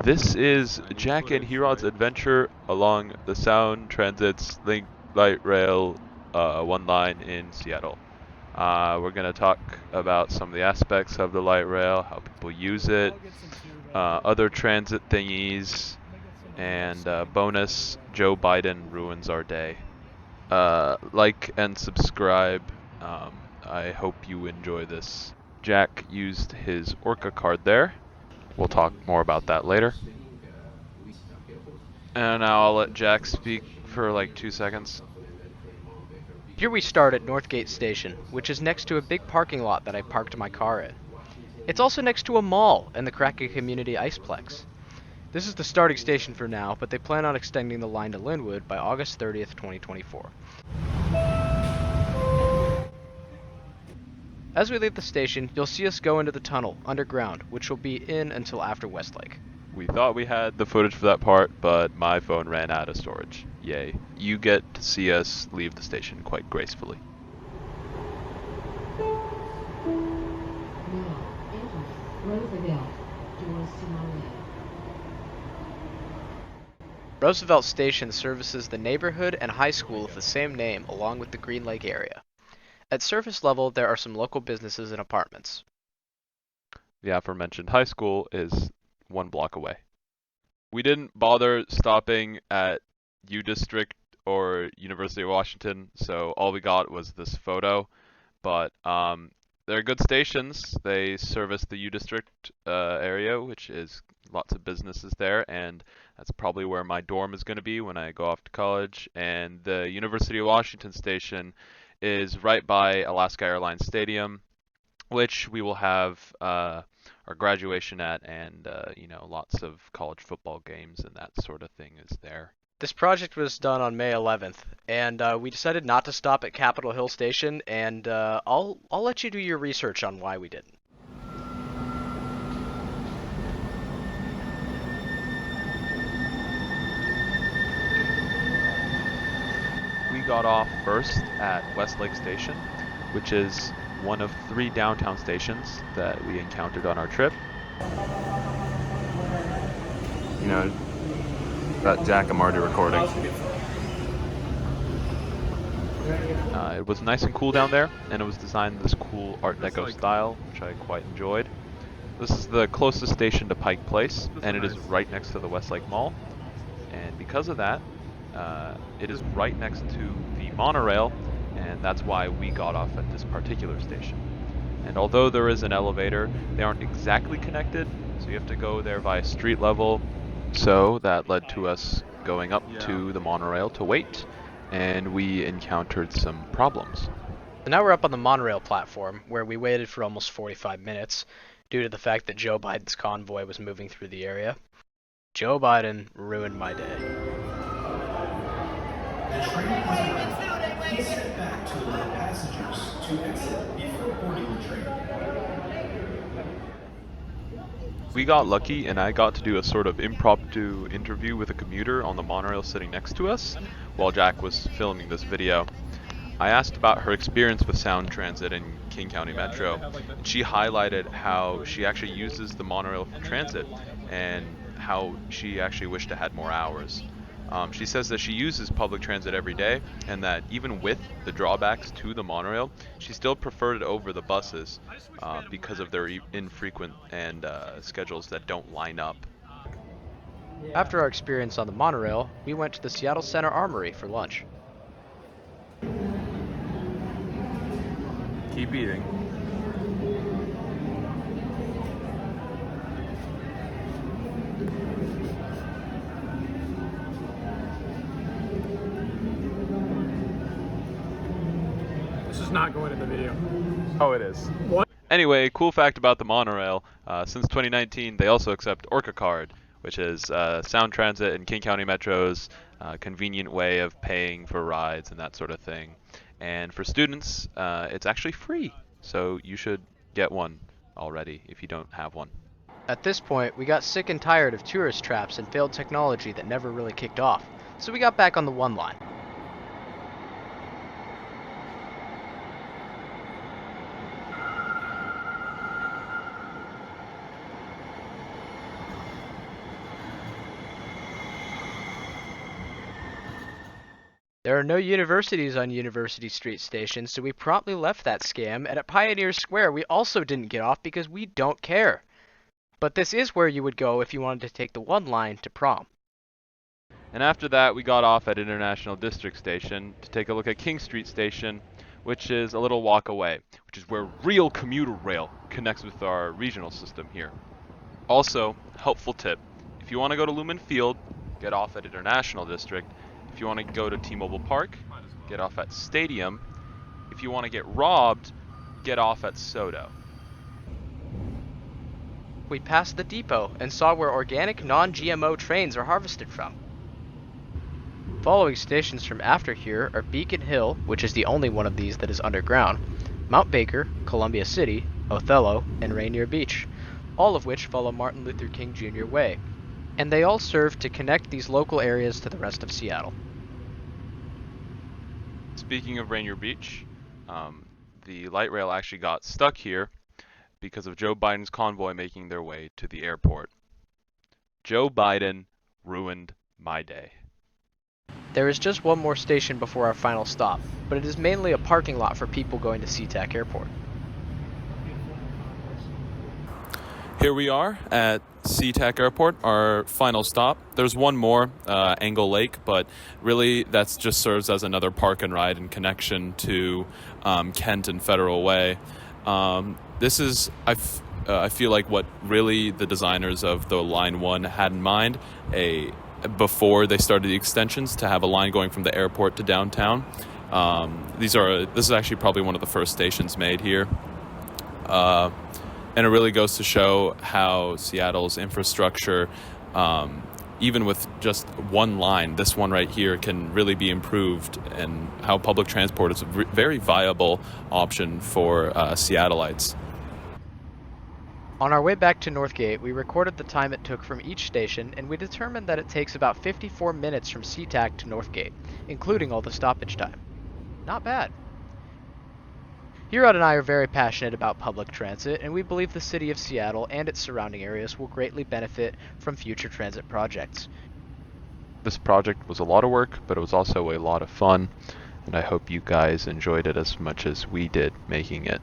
This is Jack and Heerod's adventure along the Sound Transit's Link Light Rail one line in Seattle. We're going to talk about some of the aspects of the light rail, how people use it, other transit thingies, and bonus, Joe Biden ruins our day. Like and subscribe. I hope you enjoy this. Jack used his Orca card there. We'll talk more about that later. And now I'll let Jack speak for like 2 seconds. Here we start at Northgate Station, which is next to a big parking lot that I parked my car in. It's also next to a mall and the Kraken Community Iceplex. This is the starting station for now, but they plan on extending the line to Linwood by August 30th, 2024. As we leave the station, you'll see us go into the tunnel, underground, which will be in until after Westlake. We thought we had the footage for that part, but my phone ran out of storage. Yay. You get to see us leave the station quite gracefully. Roosevelt Station services the neighborhood and high school of the same name along with the Green Lake area. At surface level, there are some local businesses and apartments. The aforementioned high school is 1 block away. We didn't bother stopping at U District or University of Washington, so all we got was this photo. But they're good stations. They service the U District area, which is lots of businesses there, and that's probably where my dorm is going to be when I go off to college. And the University of Washington station is right by Alaska Airlines Stadium, which we will have our graduation at, and lots of college football games and that sort of thing is there. This project was done on May 11th, and we decided not to stop at Capitol Hill Station, and I'll let you do your research on why we didn't. We got off first at Westlake Station, which is one of 3 downtown stations that we encountered on our trip. You know, that Jack, I'm already recording. It was nice and cool down there, and it was designed in this cool Art Deco style, which I quite enjoyed. This is the closest station to Pike Place, and it is right next to the Westlake Mall. And because of that, it is right next to the monorail, and that's why we got off at this particular station. And although there is an elevator, they aren't exactly connected, so you have to go there via street level. So that led to us going up to the monorail to wait, and we encountered some problems. So now we're up on the monorail platform, where we waited for almost 45 minutes, due to the fact that Joe Biden's convoy was moving through the area. Joe Biden ruined my day. The train has arrived. Please sit back to allow passengers to exit before boarding the train. We got lucky, and I got to do a sort of impromptu interview with a commuter on the monorail sitting next to us while Jack was filming this video. I asked about her experience with Sound Transit in King County Metro, and she highlighted how she actually uses the monorail for transit and how she actually wished it had more hours. She says that she uses public transit every day, and that even with the drawbacks to the monorail, she still preferred it over the buses because of their infrequent and schedules that don't line up. After our experience on the monorail, we went to the Seattle Center Armory for lunch. Keep eating. This is not going in the video. Oh, it is. What? Anyway, cool fact about the monorail, since 2019 they also accept Orca Card, which is Sound Transit and King County Metro's convenient way of paying for rides and that sort of thing. And for students, it's actually free, so you should get one already if you don't have one. At this point, we got sick and tired of tourist traps and failed technology that never really kicked off, so we got back on the one line. There are no universities on University Street Station, so we promptly left that scam, and at Pioneer Square we also didn't get off because we don't care. But this is where you would go if you wanted to take the 1 line to prom. And after that, we got off at International District Station to take a look at King Street Station, which is a little walk away, which is where real commuter rail connects with our regional system here. Also, helpful tip, if you want to go to Lumen Field, get off at International District. If you want to go to T-Mobile Park, get off at Stadium. If you want to get robbed, get off at Soto. We passed the depot and saw where organic non-GMO trains are harvested from. Following stations from after here are Beacon Hill, which is the only one of these that is underground, Mount Baker, Columbia City, Othello, and Rainier Beach, all of which follow Martin Luther King Jr. Way, and they all serve to connect these local areas to the rest of Seattle. Speaking of Rainier Beach, the light rail actually got stuck here because of Joe Biden's convoy making their way to the airport. Joe Biden ruined my day. There is just one more station before our final stop, but it is mainly a parking lot for people going to SeaTac Airport. Here we are at SeaTac Airport, our final stop. There's one more, Angle Lake, but really that just serves as another park and ride in connection to Kent and Federal Way. This is, I feel like, what really the designers of the Line 1 had in mind before they started the extensions, to have a line going from the airport to downtown. This is actually probably one of the first stations made here. And it really goes to show how Seattle's infrastructure, even with just one line, this one right here, can really be improved, and how public transport is a very viable option for Seattleites. On our way back to Northgate, we recorded the time it took from each station, and we determined that it takes about 54 minutes from SeaTac to Northgate, including all the stoppage time. Not bad. Heerod and I are very passionate about public transit, and we believe the city of Seattle and its surrounding areas will greatly benefit from future transit projects. This project was a lot of work, but it was also a lot of fun, and I hope you guys enjoyed it as much as we did making it.